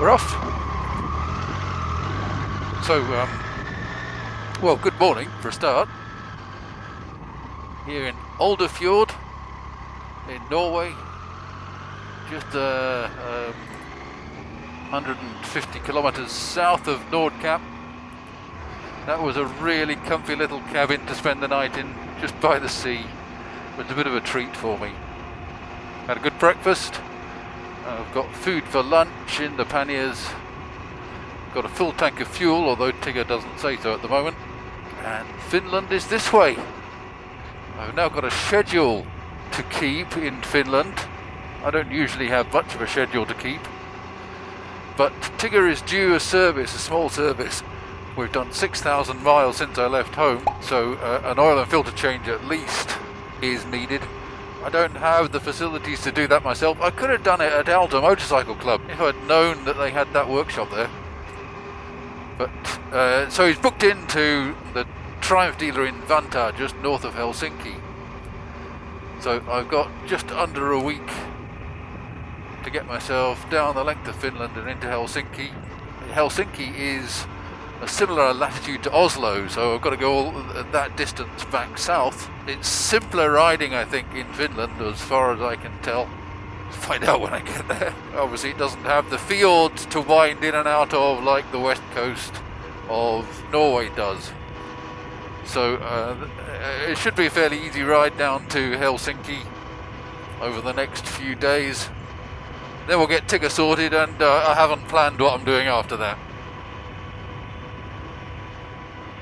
We're off. So, well, good morning for a start. Here in Oldefjord in Norway, just 150 kilometers south of Nordkapp. That was a really comfy little cabin to spend the night in, just by the sea. It was a bit of a treat for me. Had a good breakfast. I've got food for lunch in the panniers. Got a full tank of fuel, although Tigger doesn't say so at the moment. And Finland is this way. I've now got a schedule to keep in Finland. I don't usually have much of a schedule to keep. But Tigger is due a service, a small service. We've done 6,000 miles since I left home, so an oil and filter change at least is needed. I don't have the facilities to do that myself. I could have done it at Alta Motorcycle Club if I'd known that they had that workshop there. But so he's booked into the Triumph dealer in Vantaa, just north of Helsinki. So I've got just under a week to get myself down the length of Finland and into Helsinki. Helsinki is a similar latitude to Oslo, so I've got to go all that distance back south. It's simpler riding, I think, in Finland, as far as I can tell. Find out when I get there. Obviously it doesn't have the fjords to wind in and out of like the west coast of Norway does. So it should be a fairly easy ride down to Helsinki over the next few days. Then we'll get Tigger sorted, and I haven't planned what I'm doing after that.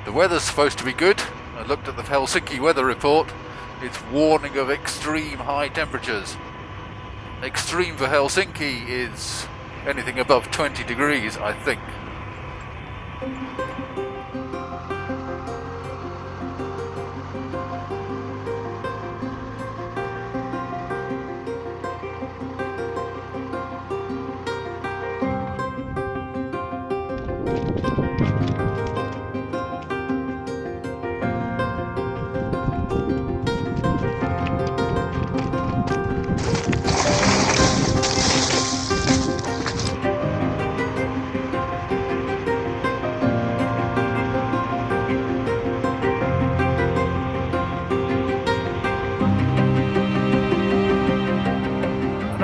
The weather's supposed to be good. I looked at the Helsinki weather report. It's warning of extreme high temperatures. Extreme for Helsinki is anything above 20 degrees, I think.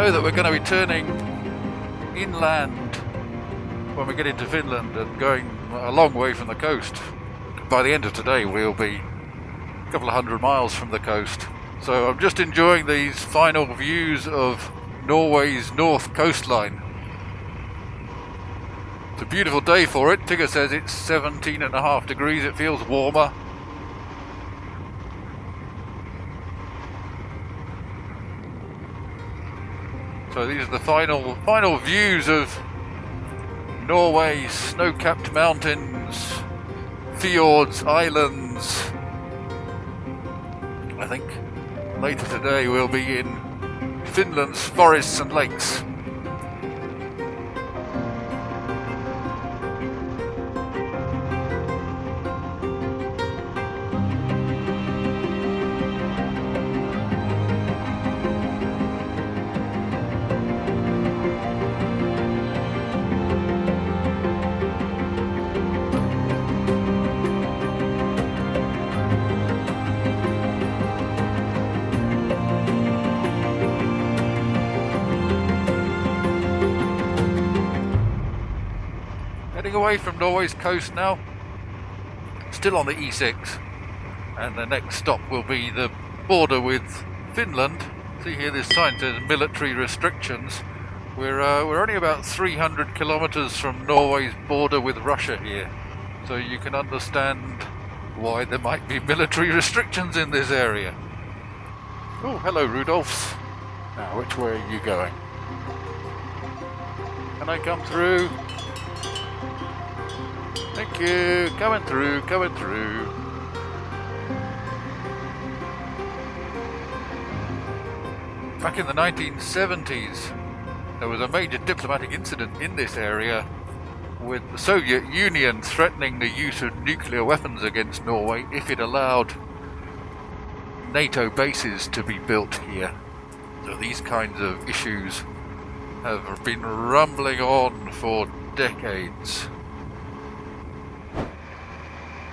That we're going to be turning inland when we get into Finland and going a long way from the coast. By the end of today we'll be a couple of 100 miles from the coast. So I'm just enjoying these final views of Norway's north coastline. It's a beautiful day for it. Tigger says it's 17.5 degrees, it feels warmer. So these are the final views of Norway's snow-capped mountains, fjords, islands. I think later today we'll be in Finland's forests and lakes. Heading away from Norway's coast now, still on the E6, and the next stop will be the border with Finland. See here, this sign says military restrictions. We're only about 300 kilometers from Norway's border with Russia here, so you can understand why there might be military restrictions in this area. Oh, hello Rudolphs. Now, which way are you going? Can I come through? Thank you, coming through. Back in the 1970s, there was a major diplomatic incident in this area with the Soviet Union threatening the use of nuclear weapons against Norway if it allowed NATO bases to be built here. So these kinds of issues have been rumbling on for decades.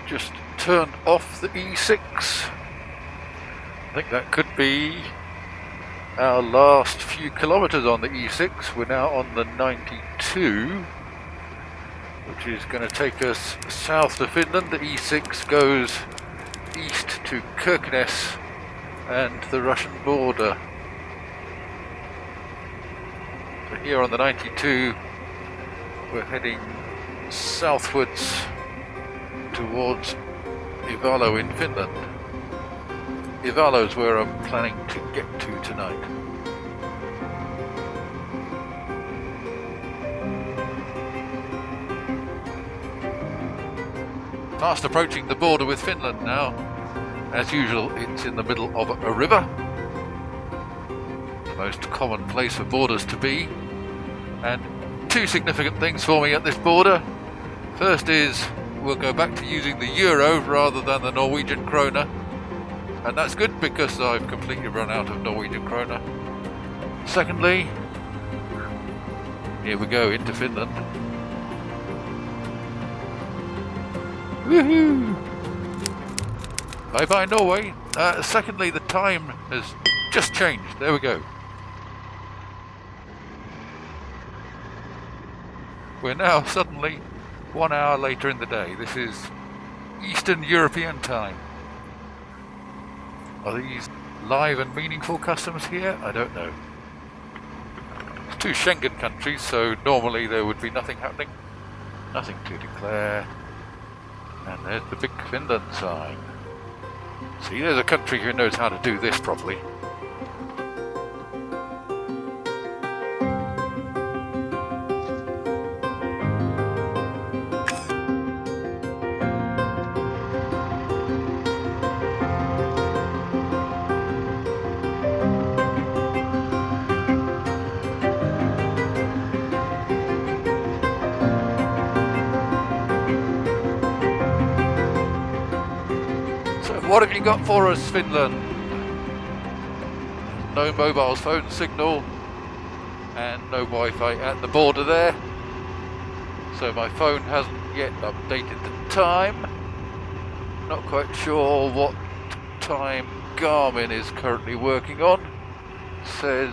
Just turned off the E6. I think that could be our last few kilometres on the E6. We're now on the 92, which is going to take us south to Finland. The E6 goes east to Kirkenes and the Russian border. So here on the 92, we're heading southwards towards Ivalo in Finland. Ivalo is where I'm planning to get to tonight. Fast approaching the border with Finland now. As usual, it's in the middle of a river. The most common place for borders to be. And two significant things for me at this border. First is we'll go back to using the euro rather than the Norwegian kroner. And that's good because I've completely run out of Norwegian kroner. Secondly, here we go into Finland. Woohoo! Bye bye Norway. Secondly, the time has just changed. There we go. We're now suddenly 1 hour later in the day. This is Eastern European time. Are these live and meaningful customs here? I don't know. It's two Schengen countries, so normally there would be nothing happening. Nothing to declare. And there's the big Finland sign. See, there's a country who knows how to do this properly. What have you got for us, Finland? No mobile phone signal and no Wi-Fi at the border there. So my phone hasn't yet updated the time. Not quite sure what time Garmin is currently working on. Says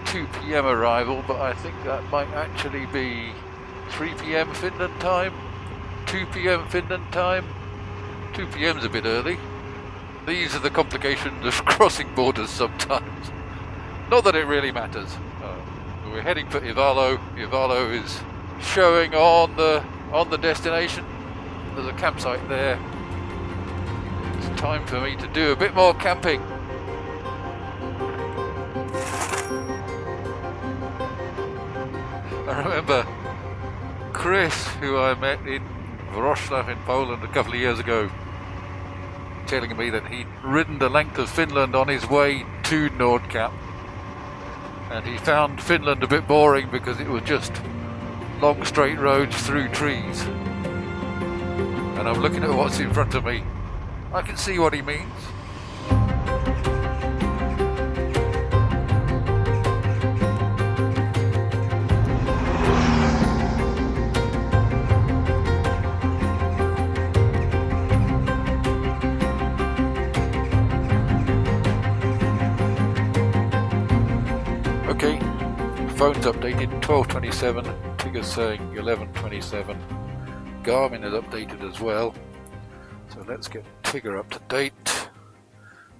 2 PM arrival, but I think that might actually be 3 PM Finland time, 2 PM Finland time. 2 PM's a bit early. These are the complications of crossing borders sometimes. Not that it really matters. We're heading for Ivalo. Ivalo is showing on the destination. There's a campsite there. It's time for me to do a bit more camping. I remember Chris, who I met in Wrocław in Poland a couple of years ago, telling me that he'd ridden the length of Finland on his way to Nordkapp, and he found Finland a bit boring because it was just long straight roads through trees. And I'm looking at what's in front of me. I can see what he means. Okay, phone's updated 12:27, Tigger's saying 11:27, Garmin is updated as well, so let's get Tigger up to date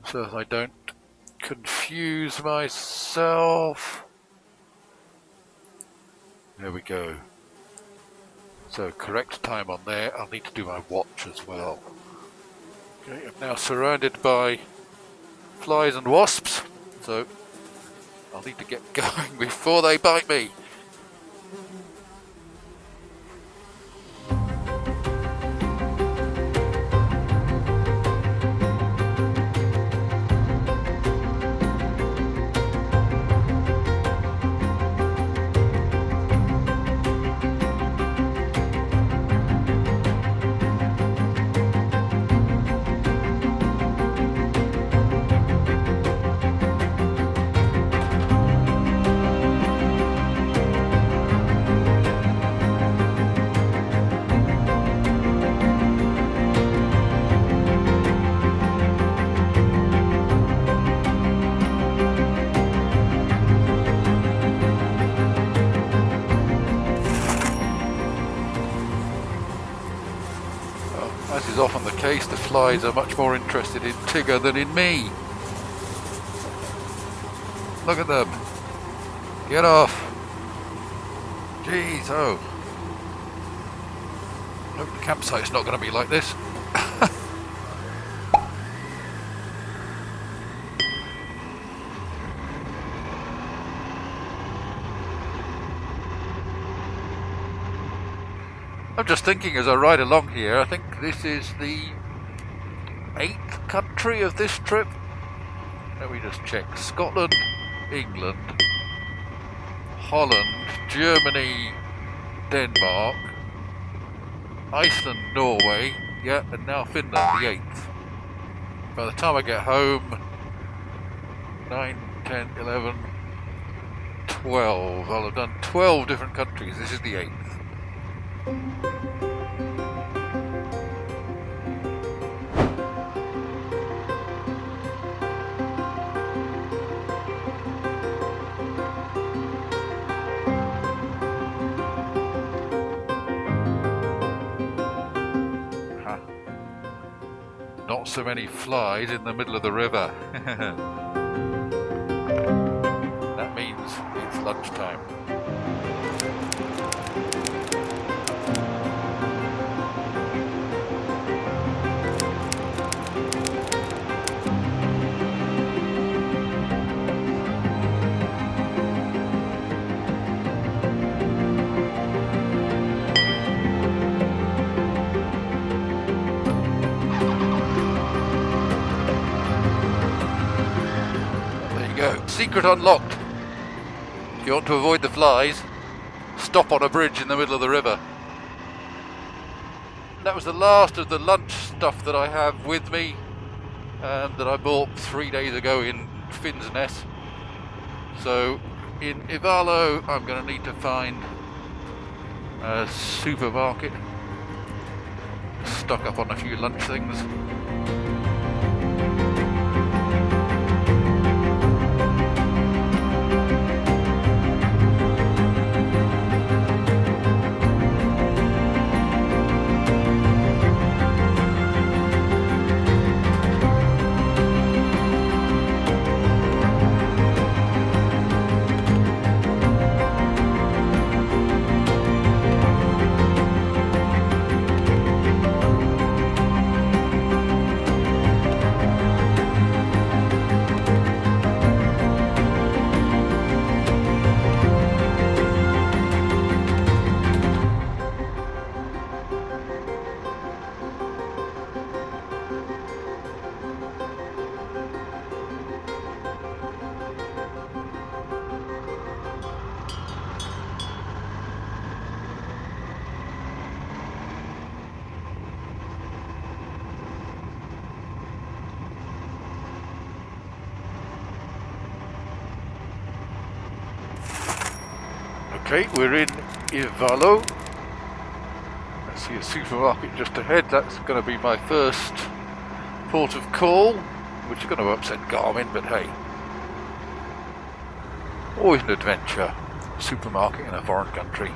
so that I don't confuse myself. There we go. So correct time on there. I'll need to do my watch as well. Okay, I'm now surrounded by flies and wasps, so I'll need to get going before they bite me. As is often the case, the flies are much more interested in Tigger than in me. Look at them. Get off. Jeez, oh. Hope the campsite's not going to be like this. I'm just thinking as I ride along here, I think this is the 8th country of this trip. Let me just check. Scotland, England, Holland, Germany, Denmark, Iceland, Norway, yeah, and now Finland, the 8th. By the time I get home, 9, 10, 11, 12. I'll have done 12 different countries. This is the 8th. Not so many flies in the middle of the river. That means it's lunchtime. Secret unlocked. If you want to avoid the flies, stop on a bridge in the middle of the river. That was the last of the lunch stuff that I have with me, that I bought 3 days ago in FINNISH. So in Ivalo I'm going to need to find a supermarket, stock up on a few lunch things. Okay, we're in Ivalo. I see a supermarket just ahead. That's going to be my first port of call, which is going to upset Garmin, but hey. Always an adventure. Supermarket in a foreign country.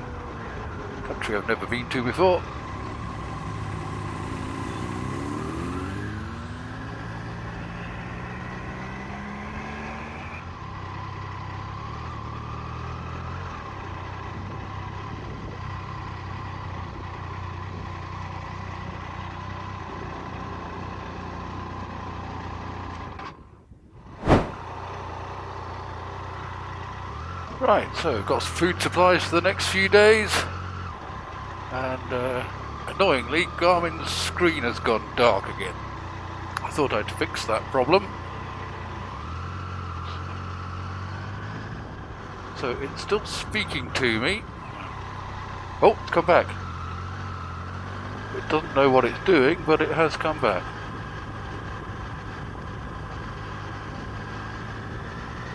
Country I've never been to before. Right, so I've got food supplies for the next few days, and annoyingly Garmin's screen has gone dark again. I thought I'd fix that problem. So it's still speaking to me. Oh, it's come back. It doesn't know what it's doing, but it has come back.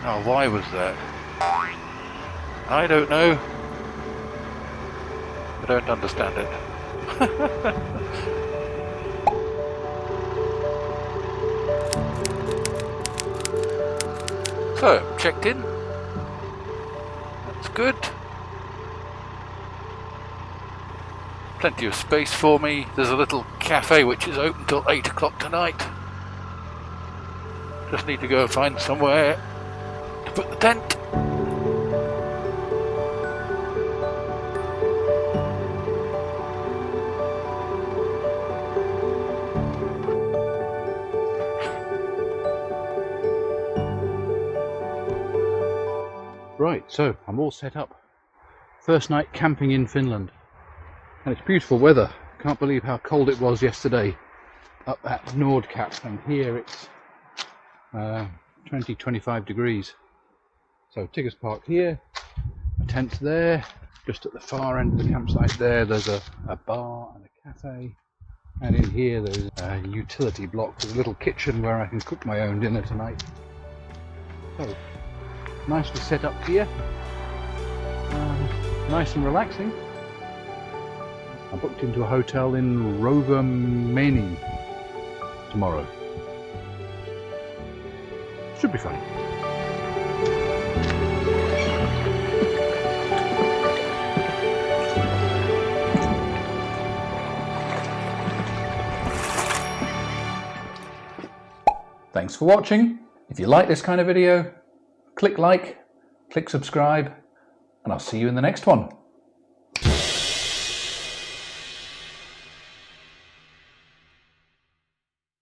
Now, why was that? I don't know. I don't understand it. So, checked in. That's good. Plenty of space for me. There's a little cafe which is open till 8 o'clock tonight. Just need to go find somewhere to put the tent. Right, so I'm all set up. First night camping in Finland. And it's beautiful weather. Can't believe how cold it was yesterday up at Nordkapp, and here it's 20-25 degrees. So Tigger's parked here, a tent's there, just at the far end of the campsite there there's a bar and a cafe, and in here there's a utility block with a little kitchen where I can cook my own dinner tonight. So nicely set up here, nice and relaxing. I booked into a hotel in Rovaniemi tomorrow. Should be fun. Thanks for watching. If you like this kind of video, click like, click subscribe, and I'll see you in the next one.